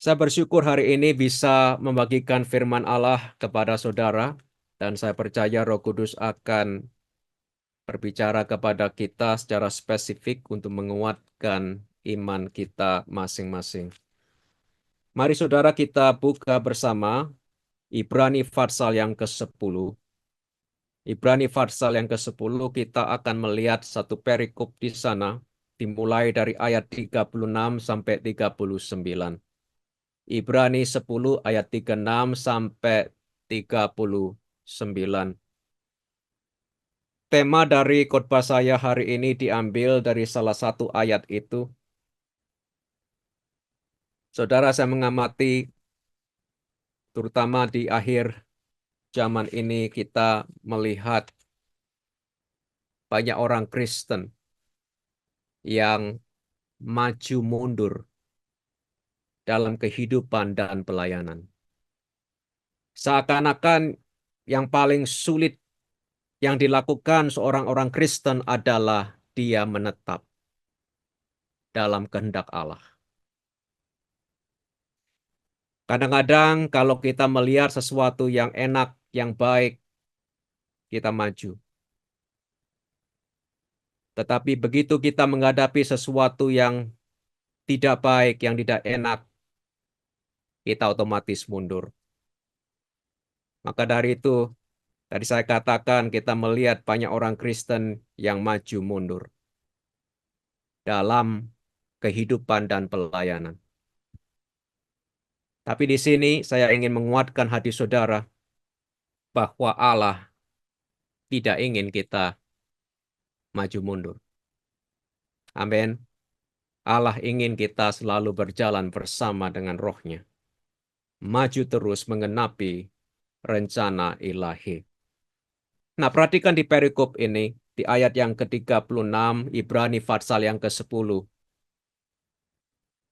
Saya bersyukur hari ini bisa membagikan firman Allah kepada saudara, dan saya percaya Roh Kudus akan berbicara kepada kita secara spesifik untuk menguatkan iman kita masing-masing. Mari saudara kita buka bersama Ibrani pasal yang ke-10. Ibrani pasal yang ke-10 kita akan melihat satu perikop di sana, dimulai dari ayat 36 sampai 39. Ibrani 10 ayat 36 sampai 39. Tema dari khotbah saya hari ini diambil dari salah satu ayat itu. Saudara, saya mengamati terutama di akhir zaman ini kita melihat banyak orang Kristen yang maju mundur dalam kehidupan dan pelayanan. Seakan-akan yang paling sulit yang dilakukan seorang orang Kristen adalah dia menetap dalam kehendak Allah. Kadang-kadang kalau kita melihat sesuatu yang enak, yang baik, kita maju. Tetapi begitu kita menghadapi sesuatu yang tidak baik, yang tidak enak, kita otomatis mundur. Maka dari itu, tadi saya katakan kita melihat banyak orang Kristen yang maju mundur dalam kehidupan dan pelayanan. Tapi di sini saya ingin menguatkan hati saudara bahwa Allah tidak ingin kita maju mundur. Amin. Allah ingin kita selalu berjalan bersama dengan roh-Nya. Maju terus mengenapi rencana ilahi. Nah, perhatikan di perikop ini, di ayat yang ke-36, Ibrani pasal yang ke-10.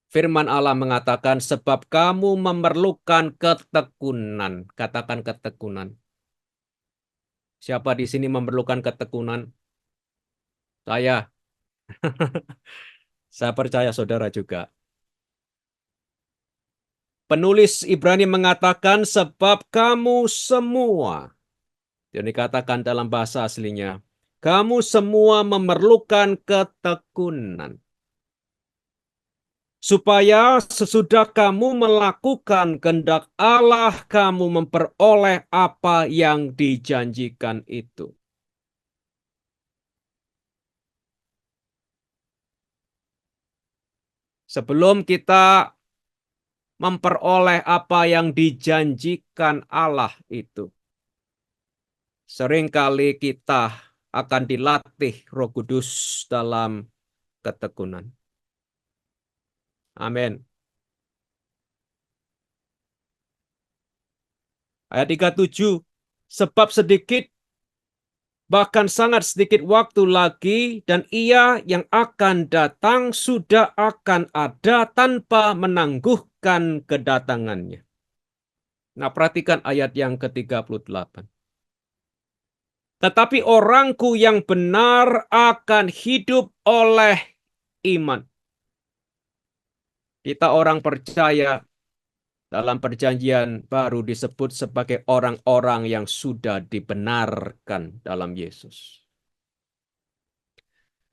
Firman Allah mengatakan, sebab kamu memerlukan ketekunan. Katakan ketekunan. Siapa di sini memerlukan ketekunan? Saya. Saya percaya saudara juga. Penulis Ibrani mengatakan, sebab kamu semua, yang dikatakan dalam bahasa aslinya, kamu semua memerlukan ketekunan. Supaya sesudah kamu melakukan kehendak Allah, kamu memperoleh apa yang dijanjikan itu. Sebelum kita memperoleh apa yang dijanjikan Allah itu, seringkali kita akan dilatih Roh Kudus dalam ketekunan. Amin. Ayat 37, sebab sedikit, bahkan sangat sedikit waktu lagi, dan Ia yang akan datang sudah akan ada tanpa menangguhkan kedatangannya. Nah, perhatikan ayat yang ke-38. Tetapi orangku yang benar akan hidup oleh iman. Kita orang percaya dalam perjanjian baru disebut sebagai orang-orang yang sudah dibenarkan dalam Yesus.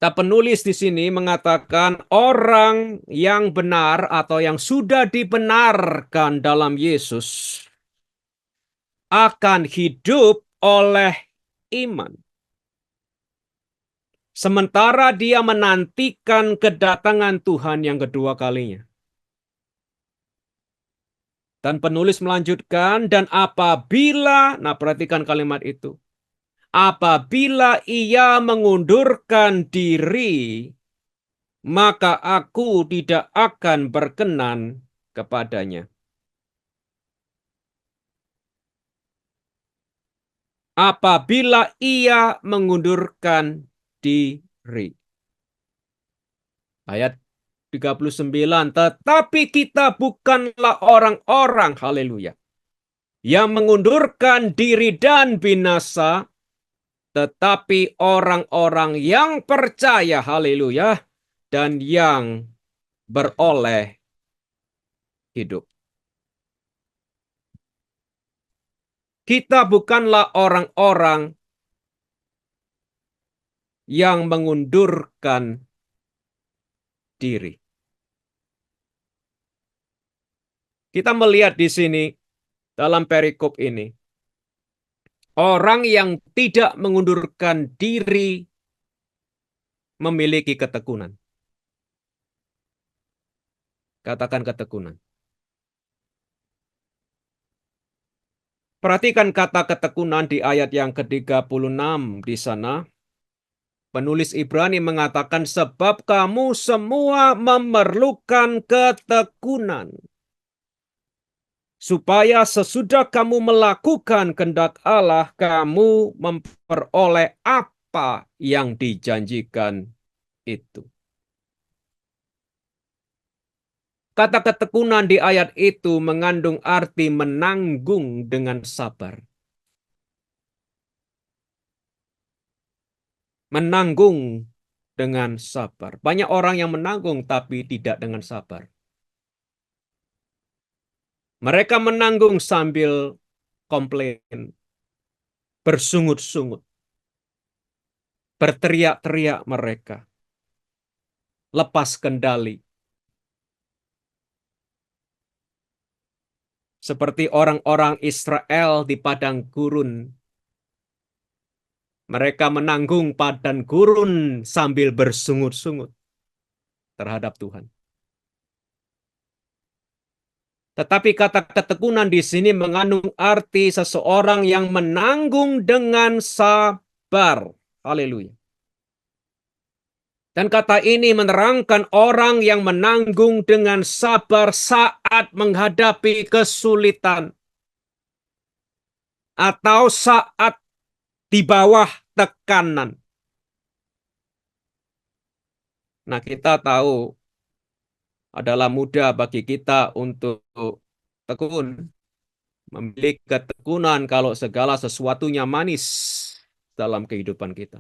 Nah, penulis di sini mengatakan orang yang benar atau yang sudah dibenarkan dalam Yesus akan hidup oleh iman. Sementara dia menantikan kedatangan Tuhan yang kedua kalinya. Dan penulis melanjutkan, dan apabila, nah perhatikan kalimat itu, apabila ia mengundurkan diri, maka aku tidak akan berkenan kepadanya. Apabila ia mengundurkan diri. Ayat 39, tetapi kita bukanlah orang-orang, haleluya, yang mengundurkan diri dan binasa, tetapi orang-orang yang percaya, haleluya, dan yang beroleh hidup. Kita bukanlah orang-orang yang mengundurkan diri. Kita melihat di sini dalam perikop ini, orang yang tidak mengundurkan diri memiliki ketekunan. Katakan ketekunan. Perhatikan kata ketekunan di ayat yang ke-36 di sana. Penulis Ibrani mengatakan, sebab kamu semua memerlukan ketekunan, supaya sesudah kamu melakukan kehendak Allah, kamu memperoleh apa yang dijanjikan itu. Kata ketekunan di ayat itu mengandung arti menanggung dengan sabar. Menanggung dengan sabar. Banyak orang yang menanggung tapi tidak dengan sabar. Mereka menanggung sambil komplain, bersungut-sungut, berteriak-teriak mereka, lepas kendali. Seperti orang-orang Israel di padang gurun. Mereka menanggung padang gurun sambil bersungut-sungut terhadap Tuhan. Tetapi kata ketekunan di sini mengandung arti seseorang yang menanggung dengan sabar. Haleluya. Dan kata ini menerangkan orang yang menanggung dengan sabar saat menghadapi kesulitan atau saat di bawah tekanan. Nah, kita tahu adalah mudah bagi kita untuk tekun, memiliki ketekunan kalau segala sesuatunya manis dalam kehidupan kita.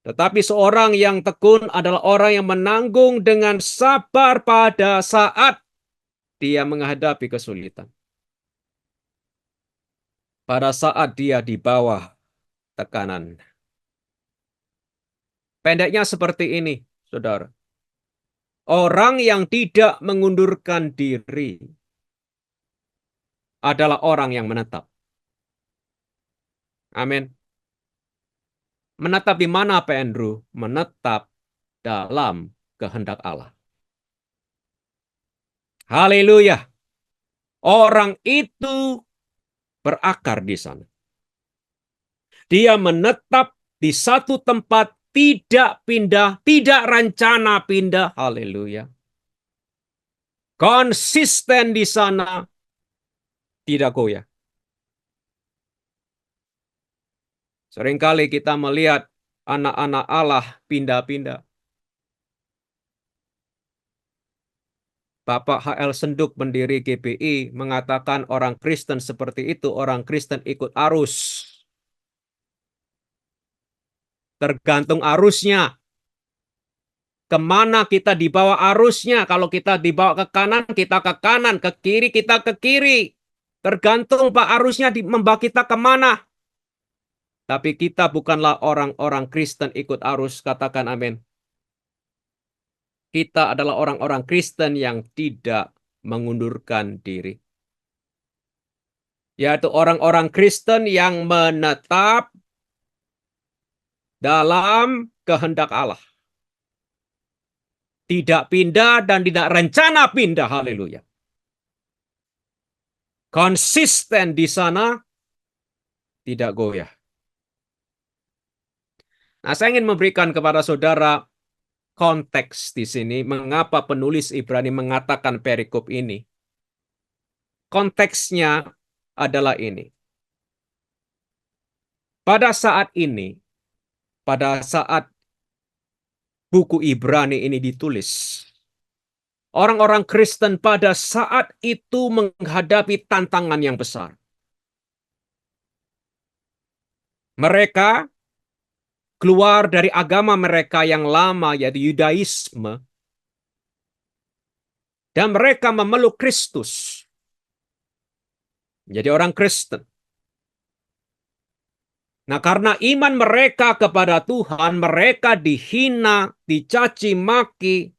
Tetapi seorang yang tekun adalah orang yang menanggung dengan sabar pada saat dia menghadapi kesulitan. Pada saat dia di bawah tekanan. Pendeknya seperti ini, saudara. Orang yang tidak mengundurkan diri adalah orang yang menetap. Amin. Menetap di mana, Pak Andrew? Menetap dalam kehendak Allah. Haleluya. Orang itu berakar di sana. Dia menetap di satu tempat, tidak pindah, tidak rencana pindah. Haleluya. Konsisten di sana, tidak goyah. Seringkali kita melihat anak-anak Allah pindah-pindah. Bapak H.L. Senduk, pendiri GBI, mengatakan orang Kristen seperti itu, orang Kristen ikut arus. Tergantung arusnya. Kemana kita dibawa arusnya? Kalau kita dibawa ke kanan, kita ke kanan. Ke kiri, kita ke kiri. Tergantung Pak arusnya membawa kita kemana. Tapi kita bukanlah orang-orang Kristen ikut arus. Katakan amin. Kita adalah orang-orang Kristen yang tidak mengundurkan diri. Yaitu orang-orang Kristen yang menetap dalam kehendak Allah. Tidak pindah dan tidak rencana pindah. Haleluya. Konsisten di sana, tidak goyah. Nah, saya ingin memberikan kepada saudara konteks di sini, mengapa penulis Ibrani mengatakan perikop ini. Konteksnya adalah ini. Pada saat ini, pada saat buku Ibrani ini ditulis, orang-orang Kristen pada saat itu menghadapi tantangan yang besar. Mereka keluar dari agama mereka yang lama, yaitu Yudaisme, Dan mereka memeluk Kristus. Menjadi orang Kristen. Nah, karena iman mereka kepada Tuhan, mereka dihina, dicaci maki,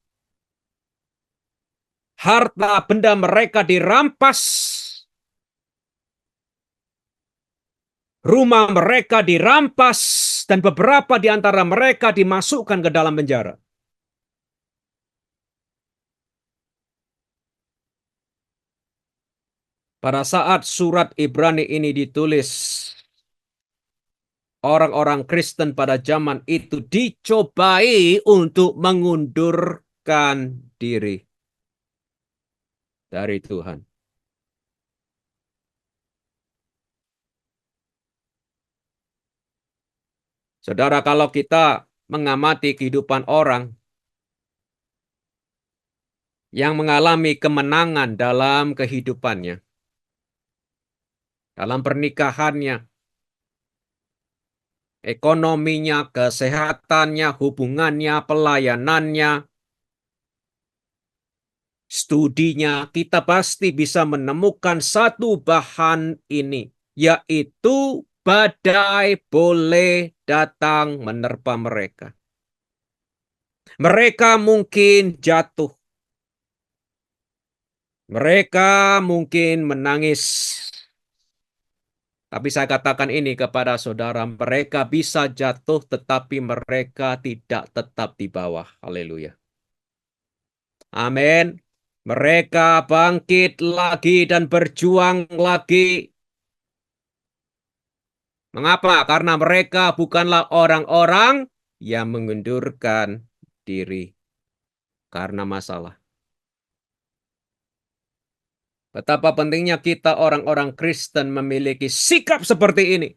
harta benda mereka dirampas, rumah mereka dirampas, dan beberapa di antara mereka dimasukkan ke dalam penjara. Pada saat surat Ibrani ini ditulis, orang-orang Kristen pada zaman itu dicobai untuk mengundurkan diri dari Tuhan. Saudara, kalau kita mengamati kehidupan orang yang mengalami kemenangan dalam kehidupannya, dalam pernikahannya, ekonominya, kesehatannya, hubungannya, pelayanannya, studinya, kita pasti bisa menemukan satu bahan ini, yaitu badai boleh datang menerpa mereka. Mereka mungkin jatuh. Mereka mungkin menangis. Tapi saya katakan ini kepada saudara, mereka bisa jatuh tetapi mereka tidak tetap di bawah. Haleluya. Amin. Mereka bangkit lagi dan berjuang lagi. Mengapa? Karena mereka bukanlah orang-orang yang mengundurkan diri karena masalah. Betapa pentingnya kita orang-orang Kristen memiliki sikap seperti ini.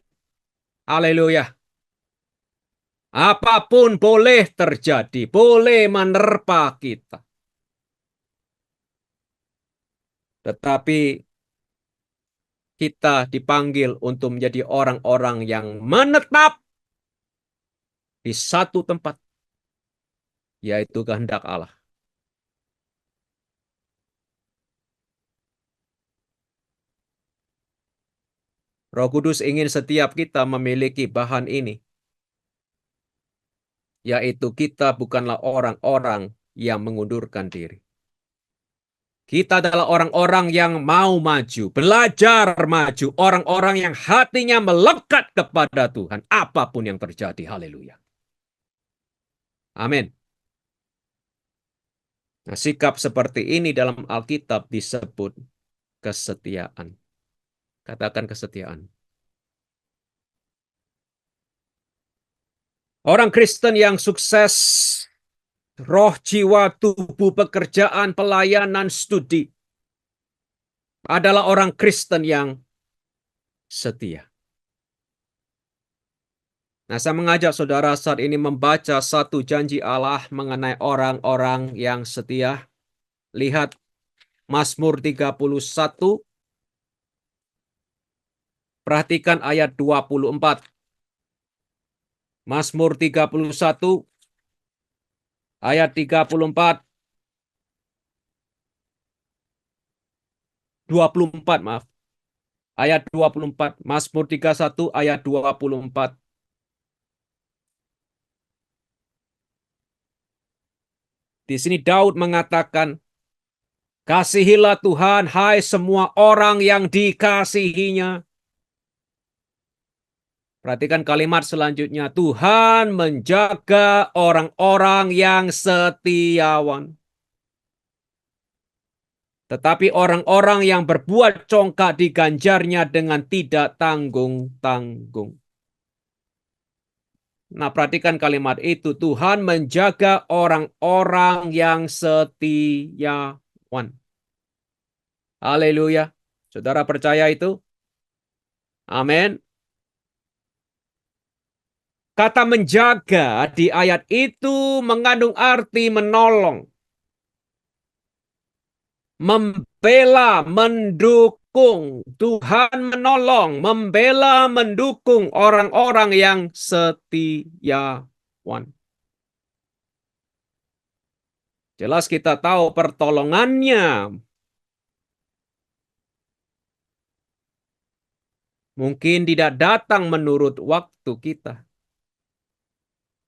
Haleluya. Apapun boleh terjadi, boleh menerpa kita. Tetapi kita dipanggil untuk menjadi orang-orang yang menetap di satu tempat, yaitu kehendak Allah. Roh Kudus ingin setiap kita memiliki bahan ini, yaitu kita bukanlah orang-orang yang mengundurkan diri. Kita adalah orang-orang yang mau maju, belajar maju, orang-orang yang hatinya melekat kepada Tuhan, apapun yang terjadi. Haleluya. Amin. Nah, sikap seperti ini dalam Alkitab disebut kesetiaan. Katakan kesetiaan. Orang Kristen yang sukses, roh, jiwa, tubuh, pekerjaan, pelayanan, studi, adalah orang Kristen yang setia. Nah, saya mengajak saudara saat ini membaca satu janji Allah mengenai orang-orang yang setia. Lihat Mazmur 31, perhatikan ayat 24. Mazmur 31, ayat 34, 24, maaf. Ayat 24, Mazmur 31, ayat 24. Di sini Daud mengatakan, kasihilah Tuhan, hai semua orang yang dikasihinya. Perhatikan kalimat selanjutnya. Tuhan menjaga orang-orang yang setiawan. Tetapi orang-orang yang berbuat congkak diganjarnya dengan tidak tanggung-tanggung. Nah, perhatikan kalimat itu. Tuhan menjaga orang-orang yang setiawan. Haleluya. Saudara percaya itu? Amin. Kata menjaga di ayat itu mengandung arti menolong, membela, mendukung. Tuhan menolong, membela, mendukung orang-orang yang setiawan. Jelas kita tahu pertolongannya mungkin tidak datang menurut waktu kita,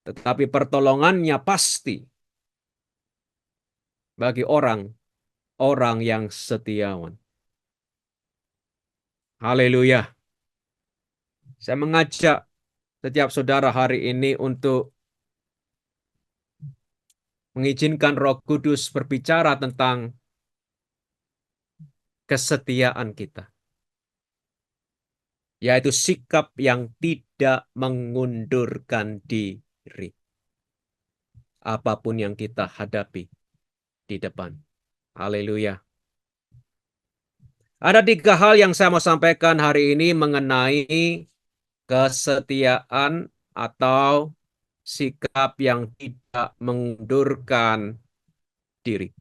tetapi pertolongannya pasti bagi orang yang setiawan. Haleluya. Saya mengajak setiap saudara hari ini untuk mengizinkan Roh Kudus berbicara tentang kesetiaan kita, yaitu sikap yang tidak mengundurkan diri, apapun yang kita hadapi di depan. Haleluya. Ada 3 hal yang saya mau sampaikan hari ini mengenai kesetiaan atau sikap yang tidak mengundurkan diri.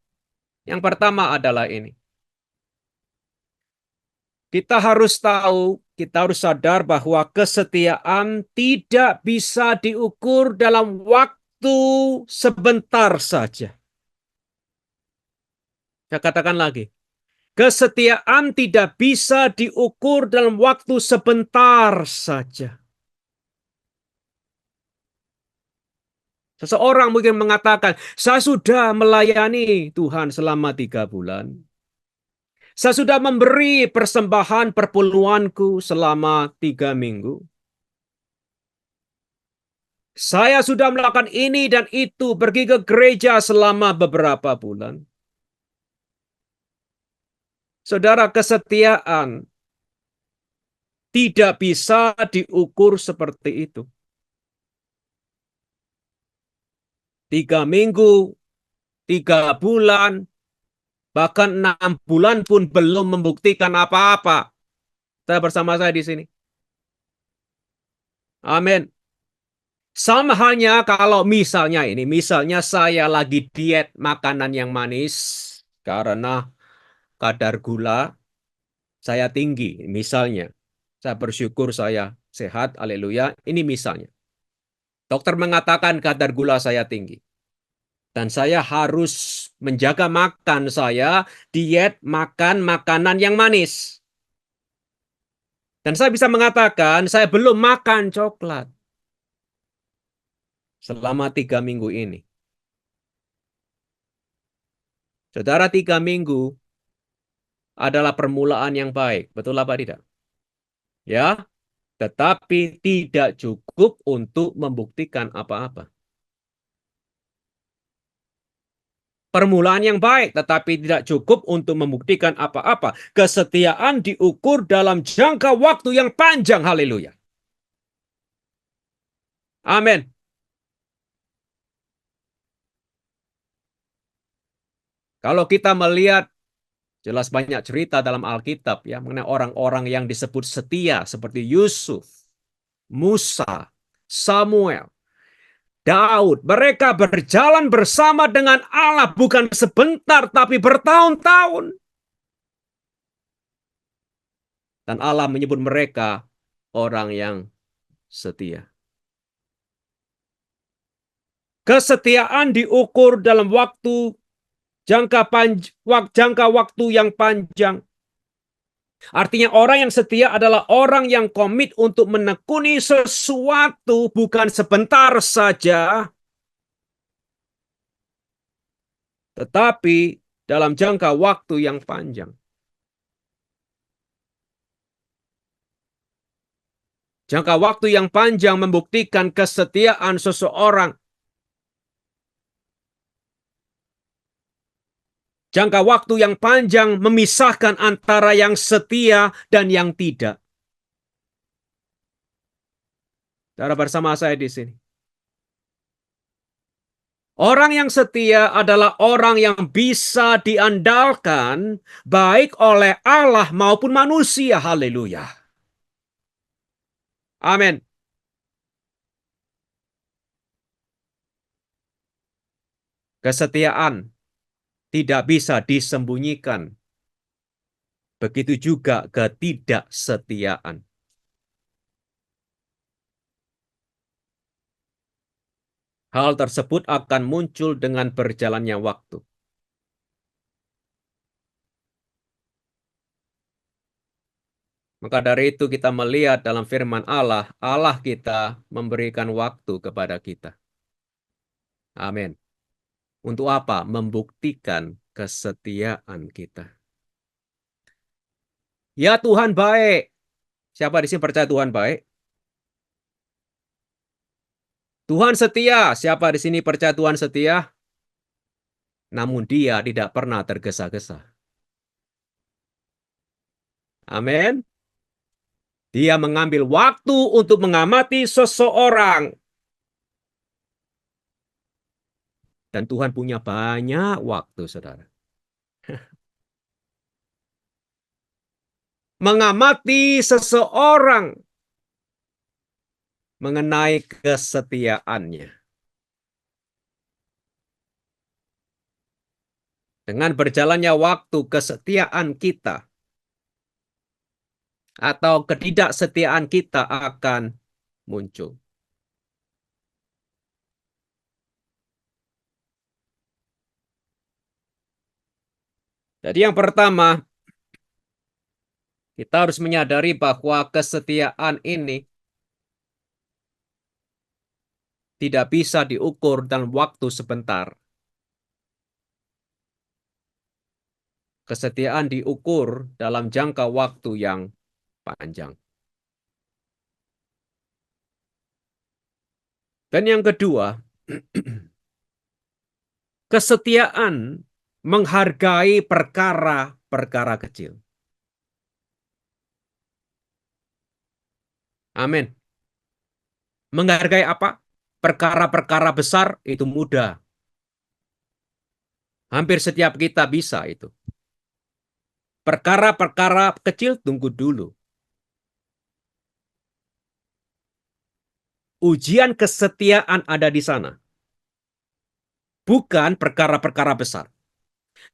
Yang pertama adalah ini. Kita harus tahu, kita harus sadar bahwa kesetiaan tidak bisa diukur dalam waktu sebentar saja. Saya katakan lagi, kesetiaan tidak bisa diukur dalam waktu sebentar saja. Seseorang mungkin mengatakan, saya sudah melayani Tuhan selama 3 bulan. Saya sudah memberi persembahan perpuluhanku selama 3 minggu. Saya sudah melakukan ini dan itu, pergi ke gereja selama beberapa bulan. Saudara, kesetiaan tidak bisa diukur seperti itu. 3 minggu, 3 bulan, bahkan 6 bulan pun belum membuktikan apa-apa. Saya bersama saya di sini. Amin. Sama halnya kalau misalnya saya lagi diet makanan yang manis karena kadar gula saya tinggi, misalnya. Saya bersyukur saya sehat, haleluya. Ini misalnya. Dokter mengatakan kadar gula saya tinggi. Dan saya harus menjaga makan saya, diet makan makanan yang manis. Dan saya bisa mengatakan saya belum makan coklat selama 3 minggu ini. Saudara, 3 minggu adalah permulaan yang baik. Betul apa tidak? Ya, tetapi tidak cukup untuk membuktikan apa-apa. Permulaan yang baik, tetapi tidak cukup untuk membuktikan apa-apa. Kesetiaan diukur dalam jangka waktu yang panjang. Haleluya. Amin. Kalau kita melihat jelas banyak cerita dalam Alkitab ya mengenai orang-orang yang disebut setia seperti Yusuf, Musa, Samuel, Daud. Mereka berjalan bersama dengan Allah bukan sebentar tapi bertahun-tahun. Dan Allah menyebut mereka orang yang setia. Kesetiaan diukur dalam jangka waktu yang panjang. Artinya orang yang setia adalah orang yang komit untuk menekuni sesuatu bukan sebentar saja, tetapi dalam jangka waktu yang panjang. Jangka waktu yang panjang membuktikan kesetiaan seseorang. Jangka waktu yang panjang memisahkan antara yang setia dan yang tidak. Cara bersama saya di sini. Orang yang setia adalah orang yang bisa diandalkan baik oleh Allah maupun manusia. Haleluya. Amin. Kesetiaan tidak bisa disembunyikan. Begitu juga ketidaksetiaan. Hal tersebut akan muncul dengan berjalannya waktu. Maka dari itu kita melihat dalam firman Allah, Allah kita memberikan waktu kepada kita. Amin. Untuk apa? Membuktikan kesetiaan kita. Ya Tuhan baik. Siapa di sini percaya Tuhan baik? Tuhan setia. Siapa di sini percaya Tuhan setia? Namun dia tidak pernah tergesa-gesa. Amin. Dia mengambil waktu untuk mengamati seseorang. Dan Tuhan punya banyak waktu, saudara. Mengamati seseorang mengenai kesetiaannya. Dengan berjalannya waktu, kesetiaan kita atau ketidaksetiaan kita akan muncul. Jadi yang pertama, kita harus menyadari bahwa kesetiaan ini tidak bisa diukur dalam waktu sebentar. Kesetiaan diukur dalam jangka waktu yang panjang. Dan yang kedua, kesetiaan menghargai perkara-perkara kecil. Amin. Menghargai apa? Perkara-perkara besar itu mudah. Hampir setiap kita bisa itu. Perkara-perkara kecil tunggu dulu. Ujian kesetiaan ada di sana. Bukan perkara-perkara besar.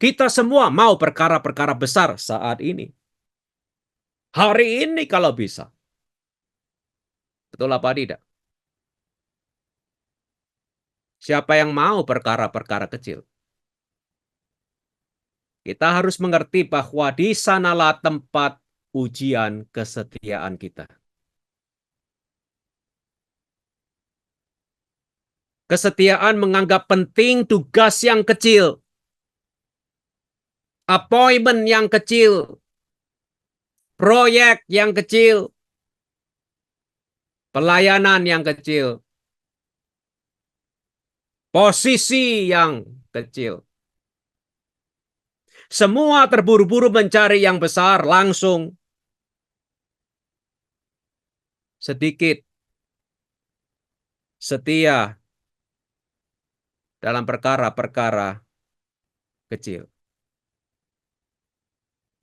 Kita semua mau perkara-perkara besar saat ini. Hari ini kalau bisa. Betul apa tidak? Siapa yang mau perkara-perkara kecil? Kita harus mengerti bahwa di sanalah tempat ujian kesetiaan kita. Kesetiaan menganggap penting tugas yang kecil, appointment yang kecil, proyek yang kecil, pelayanan yang kecil, posisi yang kecil. Semua terburu-buru mencari yang besar langsung. Sedikit setia dalam perkara-perkara kecil.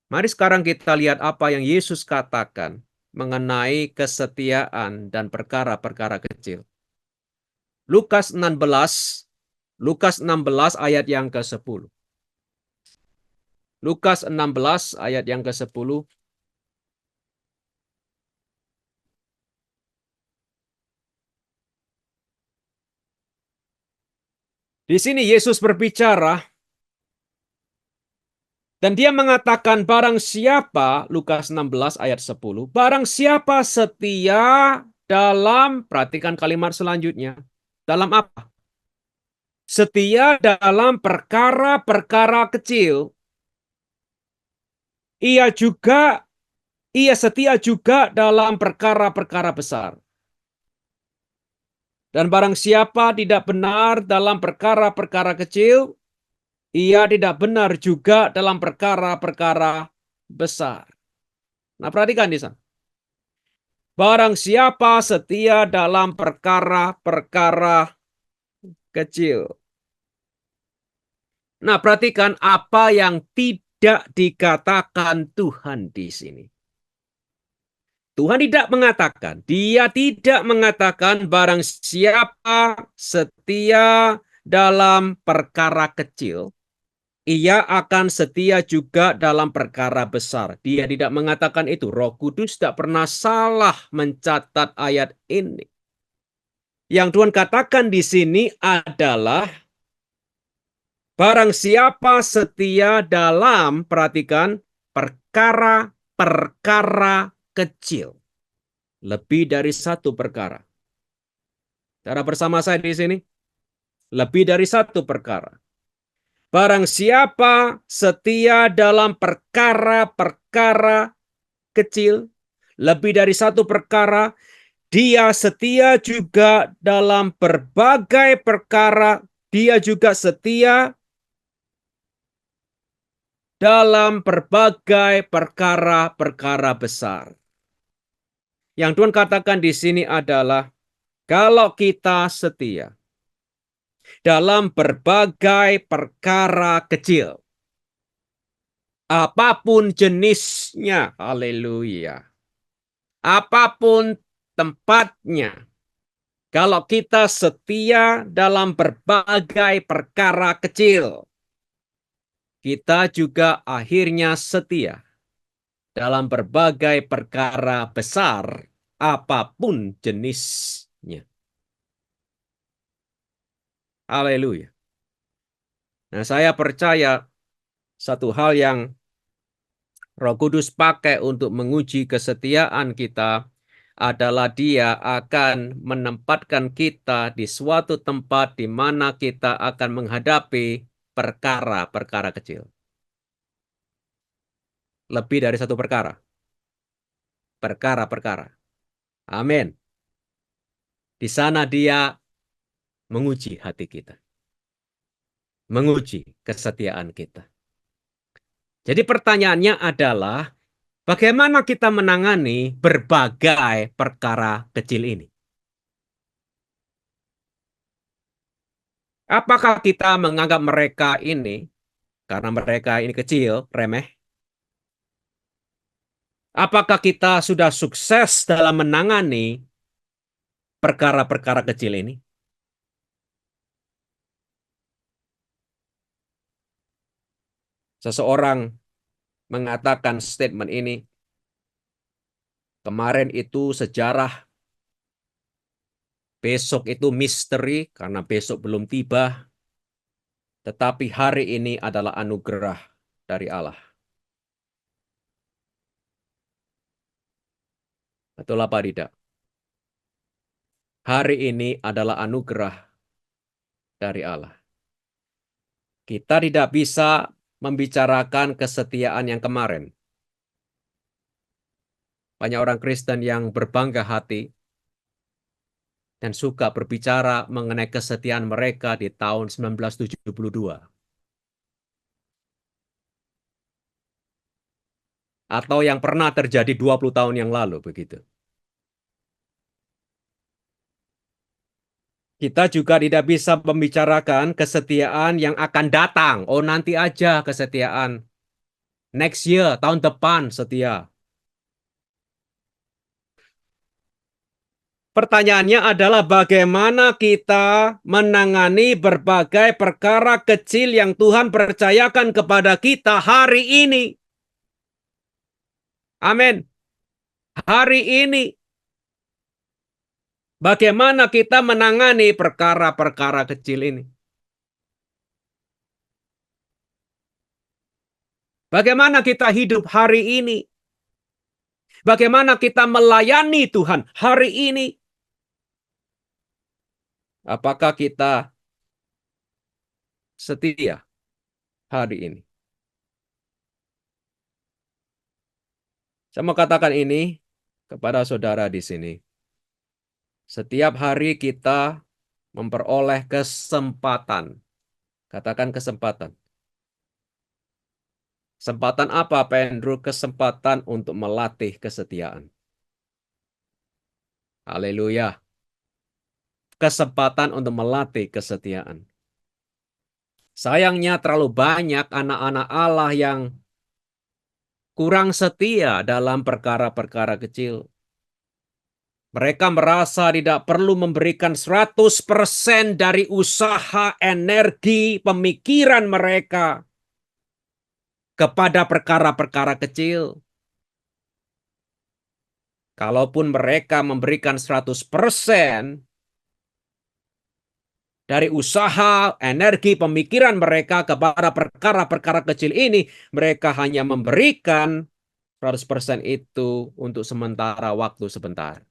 Mari sekarang kita lihat apa yang Yesus katakan mengenai kesetiaan dan perkara-perkara kecil. Lukas 16 ayat yang ke-10. Lukas 16 ayat yang ke-10. Di sini Yesus berbicara dan dia mengatakan barang siapa, Lukas 16 ayat 10, barang siapa setia dalam, perhatikan kalimat selanjutnya, dalam apa? Setia dalam perkara-perkara kecil, ia setia juga dalam perkara-perkara besar. Dan barang siapa tidak benar dalam perkara-perkara kecil, ia tidak benar juga dalam perkara-perkara besar. Nah, perhatikan di sana. Barang siapa setia dalam perkara-perkara kecil. Nah, perhatikan apa yang tidak dikatakan Tuhan di sini. Tuhan dia tidak mengatakan barang siapa setia dalam perkara kecil, ia akan setia juga dalam perkara besar. Dia tidak mengatakan itu. Roh Kudus tidak pernah salah mencatat ayat ini. Yang Tuhan katakan di sini adalah barang siapa setia dalam, perhatikan, perkara-perkara kecil. Lebih dari satu perkara. Cara bersama saya di sini, lebih dari satu perkara. Barang siapa setia dalam perkara-perkara kecil, lebih dari satu perkara, dia setia juga dalam berbagai perkara, dia juga setia dalam berbagai perkara-perkara besar. Yang Tuhan katakan di sini adalah kalau kita setia dalam berbagai perkara kecil, apapun jenisnya, haleluya, apapun tempatnya, kalau kita setia dalam berbagai perkara kecil, kita juga akhirnya setia dalam berbagai perkara besar, apapun jenisnya. Haleluya. Nah, saya percaya satu hal yang Roh Kudus pakai untuk menguji kesetiaan kita adalah Dia akan menempatkan kita di suatu tempat di mana kita akan menghadapi perkara-perkara kecil. Lebih dari satu perkara. Perkara-perkara. Amin. Di sana Dia menguji hati kita. Menguji kesetiaan kita. Jadi pertanyaannya adalah, bagaimana kita menangani berbagai perkara kecil ini? Apakah kita menganggap mereka ini, karena mereka ini kecil, remeh? Apakah kita sudah sukses dalam menangani perkara-perkara kecil ini? Seseorang mengatakan statement ini, kemarin itu sejarah, besok itu misteri karena besok belum tiba, tetapi hari ini adalah anugerah dari Allah. Betul apa tidak? Hari ini adalah anugerah dari Allah. Kita tidak bisa membicarakan kesetiaan yang kemarin. Banyak orang Kristen yang berbangga hati dan suka berbicara mengenai kesetiaan mereka di tahun 1972. Atau yang pernah terjadi 20 tahun yang lalu begitu. Kita juga tidak bisa membicarakan kesetiaan yang akan datang. Oh, nanti aja kesetiaan. Next year, tahun depan setia. Pertanyaannya adalah bagaimana kita menangani berbagai perkara kecil yang Tuhan percayakan kepada kita hari ini. Amin. Hari ini. Bagaimana kita menangani perkara-perkara kecil ini? Bagaimana kita hidup hari ini? Bagaimana kita melayani Tuhan hari ini? Apakah kita setia hari ini? Saya mau katakan ini kepada saudara di sini. Setiap hari kita memperoleh kesempatan. Katakan kesempatan. Kesempatan apa, Pak Andrew? Kesempatan untuk melatih kesetiaan. Haleluya. Kesempatan untuk melatih kesetiaan. Sayangnya terlalu banyak anak-anak Allah yang kurang setia dalam perkara-perkara kecil. Mereka merasa tidak perlu memberikan 100% dari usaha, energi, pemikiran mereka kepada perkara-perkara kecil. Kalaupun mereka memberikan 100%, Dari usaha, energi, pemikiran mereka kepada perkara-perkara kecil ini, mereka hanya memberikan 100% itu untuk sementara waktu sebentar.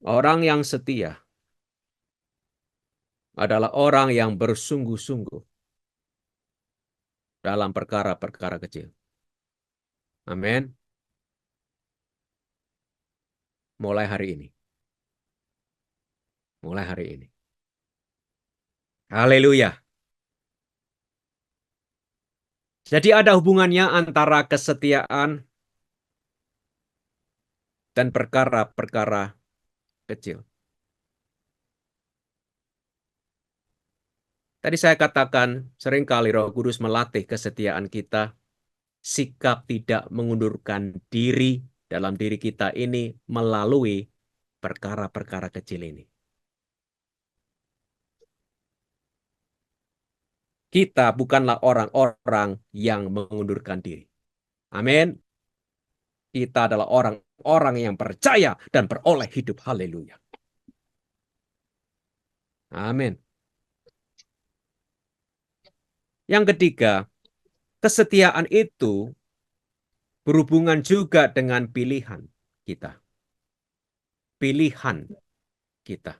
Orang yang setia adalah orang yang bersungguh-sungguh dalam perkara-perkara kecil. Amin. Mulai hari ini. Mulai hari ini. Haleluya. Jadi ada hubungannya antara kesetiaan dan perkara-perkara kecil. Tadi saya katakan, seringkali Roh Kudus melatih kesetiaan kita, sikap tidak mengundurkan diri dalam diri kita ini melalui perkara-perkara kecil ini. Kita bukanlah orang-orang yang mengundurkan diri. Amin. Kita adalah orang-orang yang percaya dan beroleh hidup. Haleluya. Amin. Yang ketiga, kesetiaan itu berhubungan juga dengan pilihan kita. Pilihan kita.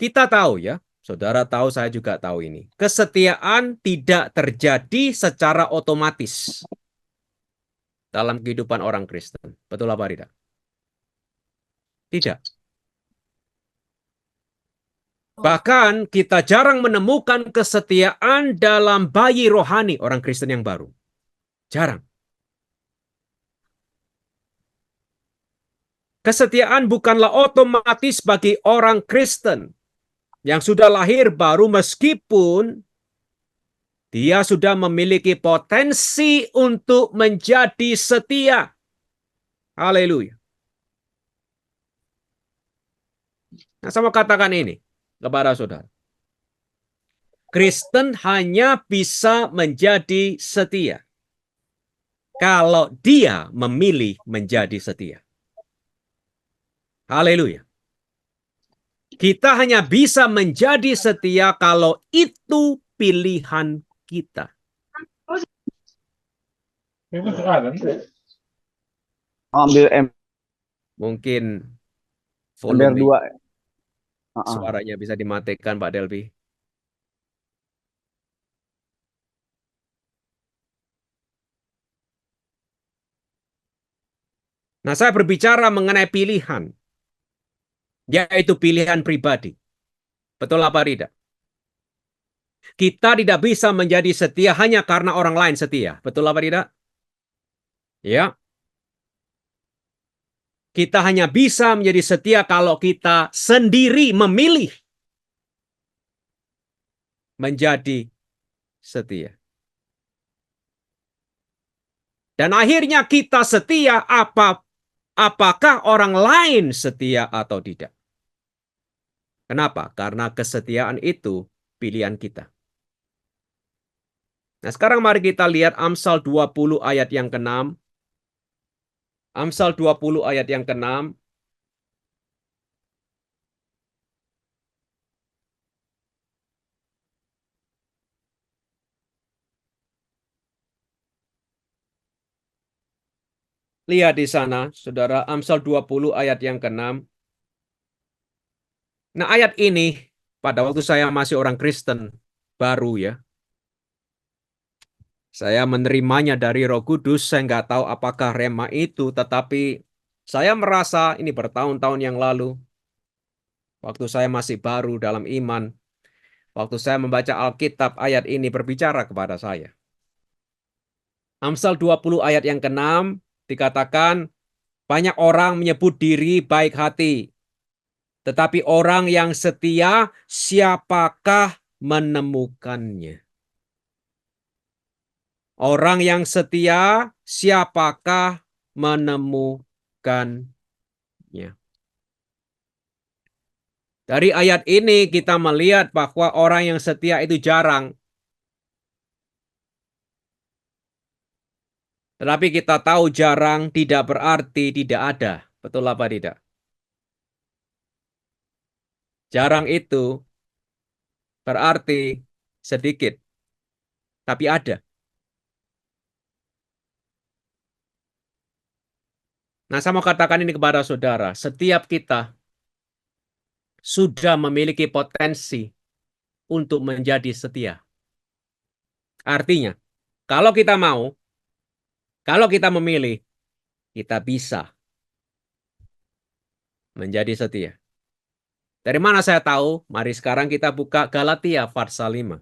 Kita tahu ya, saudara tahu, saya juga tahu ini. Kesetiaan tidak terjadi secara otomatis dalam kehidupan orang Kristen. Betul apa tidak? Tidak. Bahkan kita jarang menemukan kesetiaan dalam bayi rohani orang Kristen yang baru. Jarang. Kesetiaan bukanlah otomatis bagi orang Kristen yang sudah lahir baru meskipun dia sudah memiliki potensi untuk menjadi setia. Haleluya. Nah, saya mau katakan ini kepada saudara. Kristen hanya bisa menjadi setia kalau dia memilih menjadi setia. Haleluya. Kita hanya bisa menjadi setia kalau itu pilihan kita. Ambil Mungkin ember volume 2. suaranya bisa dimatikan, Pak Delvi. Nah, saya berbicara mengenai pilihan, yaitu pilihan pribadi. Betul apa tidak? Kita tidak bisa menjadi setia hanya karena orang lain setia. Betul apa tidak? Ya. Kita hanya bisa menjadi setia kalau kita sendiri memilih menjadi setia. Dan akhirnya kita setia apakah orang lain setia atau tidak. Kenapa? Karena kesetiaan itu pilihan kita. Nah, sekarang mari kita lihat Amsal 20 ayat yang ke-6. Amsal 20 ayat yang ke-6. Lihat di sana, saudara, Amsal 20 ayat yang ke-6. Nah, ayat ini pada waktu saya masih orang Kristen baru ya, saya menerimanya dari Roh Kudus. Saya nggak tahu apakah rema itu, tetapi saya merasa ini bertahun-tahun yang lalu, waktu saya masih baru dalam iman, waktu saya membaca Alkitab, ayat ini berbicara kepada saya. Amsal 20 ayat yang ke-6 dikatakan, banyak orang menyebut diri baik hati, tetapi orang yang setia, siapakah menemukannya? Orang yang setia, siapakah menemukannya? Dari ayat ini kita melihat bahwa orang yang setia itu jarang. Tetapi kita tahu jarang tidak berarti tidak ada. Betul apa tidak? Jarang itu berarti sedikit, tapi ada. Nah, saya mau katakan ini kepada saudara. Setiap kita sudah memiliki potensi untuk menjadi setia. Artinya, kalau kita mau, kalau kita memilih, kita bisa menjadi setia. Dari mana saya tahu? Mari sekarang kita buka Galatia pasal 5.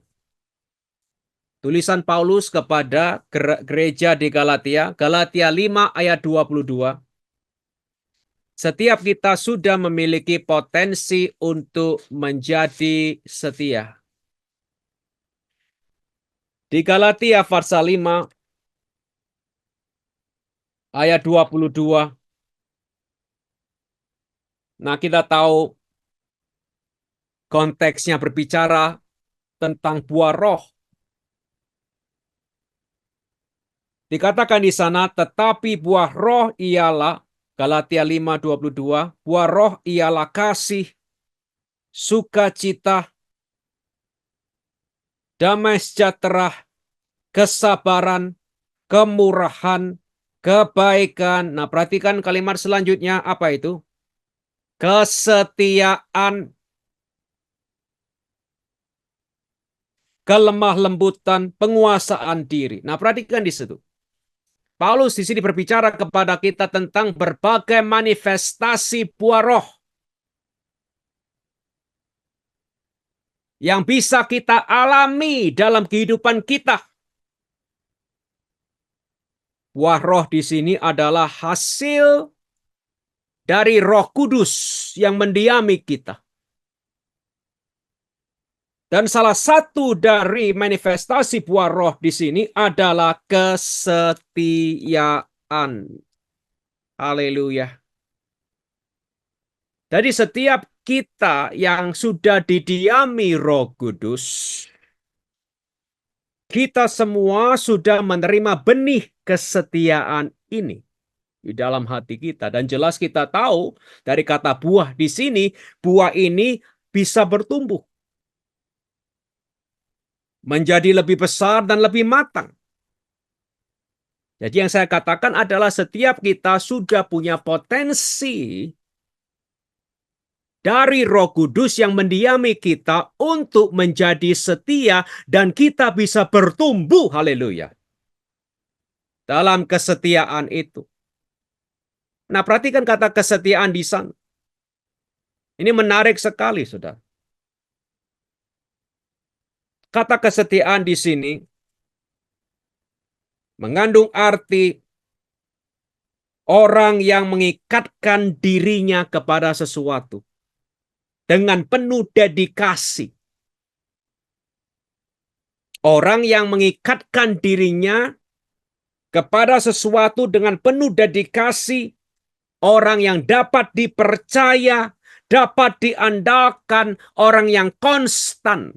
Tulisan Paulus kepada gereja di Galatia, Galatia 5 ayat 22. Setiap kita sudah memiliki potensi untuk menjadi setia. Di Galatia pasal 5 ayat 22. Nah, kita tahu konteksnya berbicara tentang buah roh. Dikatakan di sana, tetapi buah roh ialah, Galatia 5:22, buah roh ialah kasih, sukacita, damai sejahtera, kesabaran, kemurahan, kebaikan. Nah, perhatikan kalimat selanjutnya apa itu? Kesetiaan, kelemah lembutan, penguasaan diri. Nah, perhatikan di situ. Paulus di sini berbicara kepada kita tentang berbagai manifestasi buah roh yang bisa kita alami dalam kehidupan kita. Buah roh di sini adalah hasil dari Roh Kudus yang mendiami kita. Dan salah satu dari manifestasi buah roh di sini adalah kesetiaan. Haleluya. Jadi setiap kita yang sudah didiami Roh Kudus, kita semua sudah menerima benih kesetiaan ini di dalam hati kita. Dan jelas kita tahu dari kata buah di sini, buah ini bisa bertumbuh menjadi lebih besar dan lebih matang. Jadi yang saya katakan adalah setiap kita sudah punya potensi dari Roh Kudus yang mendiami kita untuk menjadi setia dan kita bisa bertumbuh, haleluya, dalam kesetiaan itu. Nah, perhatikan kata kesetiaan di sana. Ini menarik sekali, saudara. Kata kesetiaan di sini mengandung arti orang yang mengikatkan dirinya kepada sesuatu dengan penuh dedikasi. Orang yang mengikatkan dirinya kepada sesuatu dengan penuh dedikasi, orang yang dapat dipercaya, dapat diandalkan, orang yang konstan,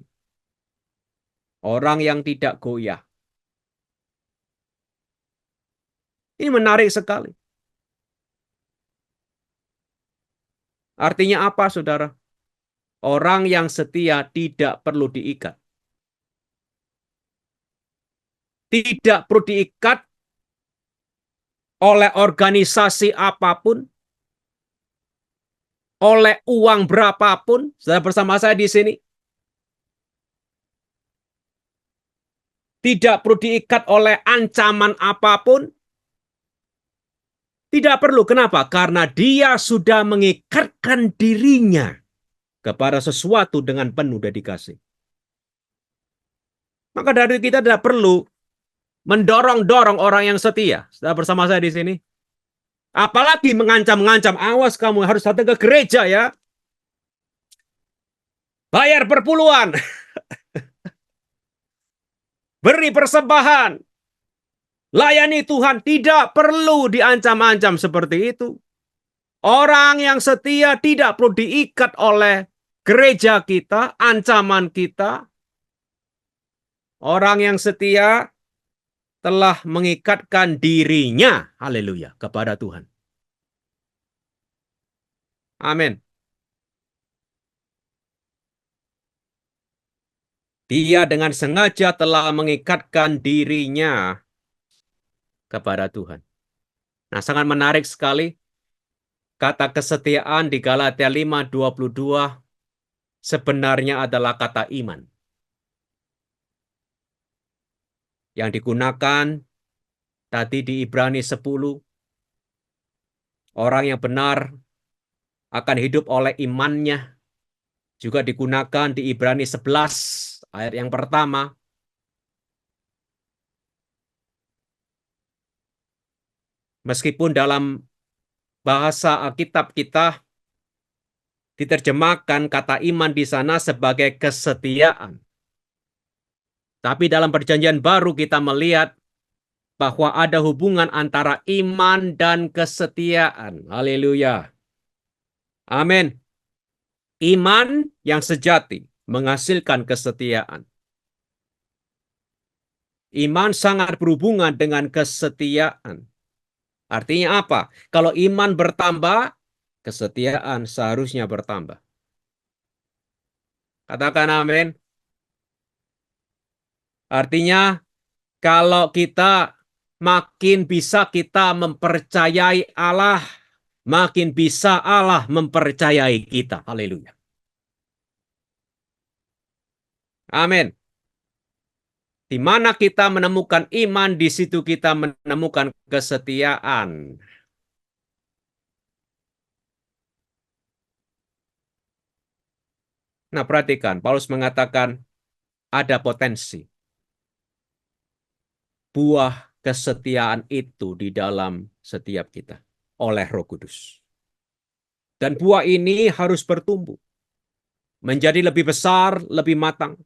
orang yang tidak goyah. Ini menarik sekali. Artinya apa, saudara? Orang yang setia tidak perlu diikat. Tidak perlu diikat oleh organisasi apapun, oleh uang berapapun. Saudara bersama saya di sini. Tidak perlu diikat oleh ancaman apapun. Tidak perlu. Kenapa? Karena dia sudah mengikatkan dirinya kepada sesuatu dengan penuh dedikasi. Maka dari kita tidak perlu mendorong-dorong orang yang setia. Sudah bersama saya di sini. Apalagi mengancam-ngancam, awas kamu harus datang ke gereja ya. Bayar perpuluhan. Beri persembahan. Layani Tuhan. Tidak perlu diancam-ancam seperti itu. Orang yang setia tidak perlu diikat oleh gereja kita, ancaman kita. Orang yang setia telah mengikatkan dirinya, haleluya, kepada Tuhan. Amin. Dia dengan sengaja telah mengikatkan dirinya kepada Tuhan. Nah, sangat menarik sekali kata kesetiaan di Galatia 5:22 sebenarnya adalah kata iman. Yang digunakan tadi di Ibrani 10, orang yang benar akan hidup oleh imannya. Juga digunakan di Ibrani 11 ayat yang pertama. Meskipun dalam bahasa Alkitab kita diterjemahkan kata iman di sana sebagai kesetiaan. Tapi dalam perjanjian baru kita melihat bahwa ada hubungan antara iman dan kesetiaan. Haleluya. Amin. Iman yang sejati menghasilkan kesetiaan. Iman sangat berhubungan dengan kesetiaan. Artinya apa? Kalau iman bertambah, kesetiaan seharusnya bertambah. Katakan amin. Artinya kalau kita makin bisa kita mempercayai Allah, makin bisa Allah mempercayai kita. Haleluya. Amin. Di mana kita menemukan iman, di situ kita menemukan kesetiaan. Nah, perhatikan, Paulus mengatakan ada potensi. Buah kesetiaan itu di dalam setiap kita oleh Roh Kudus. Dan buah ini harus bertumbuh menjadi lebih besar, lebih matang.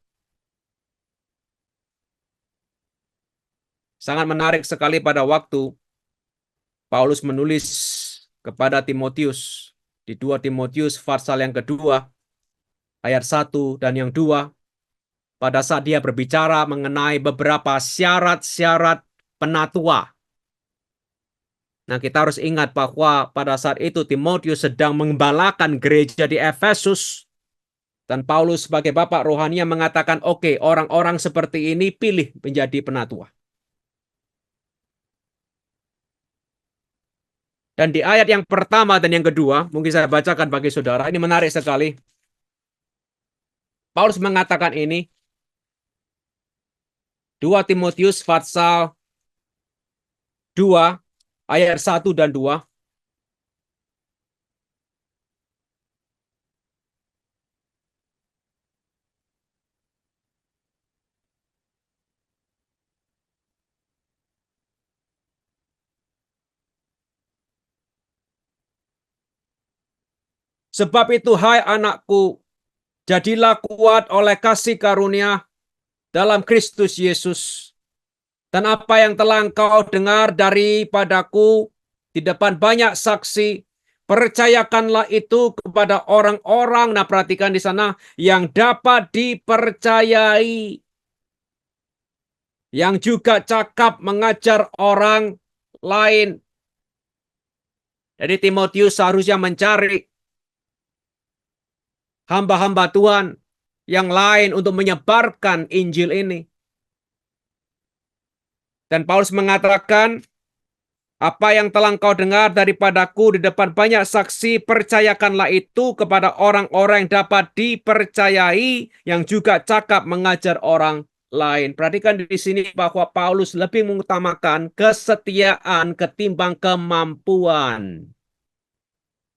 Sangat menarik sekali pada waktu Paulus menulis kepada Timotius di 2 Timotius pasal yang kedua, ayat 1 dan yang 2, pada saat dia berbicara mengenai beberapa syarat-syarat penatua. Nah, kita harus ingat bahwa pada saat itu Timotius sedang mengembalakan gereja di Efesus. Dan Paulus sebagai bapak rohani mengatakan, oke, orang-orang seperti ini pilih menjadi penatua. Dan di ayat yang pertama dan yang kedua, mungkin saya bacakan bagi saudara, ini menarik sekali. Paulus mengatakan ini, 2 Timotius pasal 2, ayat 1 dan 2. Sebab itu, hai anakku, jadilah kuat oleh kasih karunia dalam Kristus Yesus. Dan apa yang telah engkau dengar daripadaku di depan banyak saksi, percayakanlah itu kepada orang-orang, nah perhatikan di sana, yang dapat dipercayai, yang juga cakap mengajar orang lain. Jadi Timotius seharusnya mencari hamba-hamba Tuhan yang lain untuk menyebarkan Injil ini. Dan Paulus mengatakan, apa yang telah engkau dengar daripadaku di depan banyak saksi, percayakanlah itu kepada orang-orang yang dapat dipercayai, yang juga cakap mengajar orang lain. Perhatikan di sini bahwa Paulus lebih mengutamakan kesetiaan ketimbang kemampuan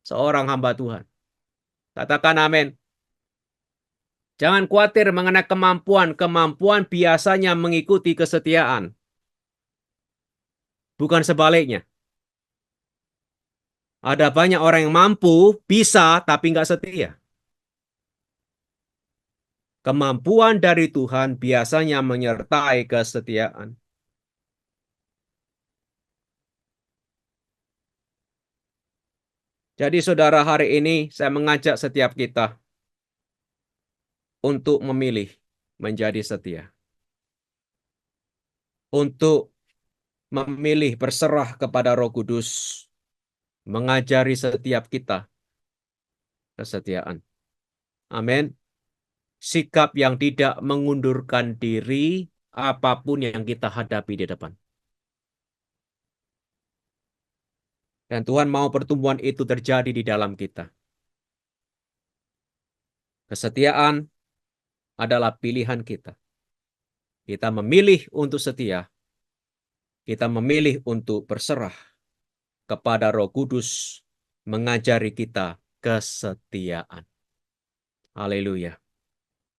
seorang hamba Tuhan. Katakan amin. Jangan khawatir mengenai kemampuan. Kemampuan biasanya mengikuti kesetiaan. Bukan sebaliknya. Ada banyak orang yang mampu, bisa, tapi nggak setia. Kemampuan dari Tuhan biasanya menyertai kesetiaan. Jadi saudara, hari ini saya mengajak setiap kita untuk memilih menjadi setia. Untuk memilih berserah kepada Roh Kudus, mengajari setiap kita kesetiaan. Amin. Sikap yang tidak mengundurkan diri apapun yang kita hadapi di depan. Dan Tuhan mau pertumbuhan itu terjadi di dalam kita. Kesetiaan adalah pilihan kita. Kita memilih untuk setia. Kita memilih untuk berserah kepada Roh Kudus mengajari kita kesetiaan. Haleluya.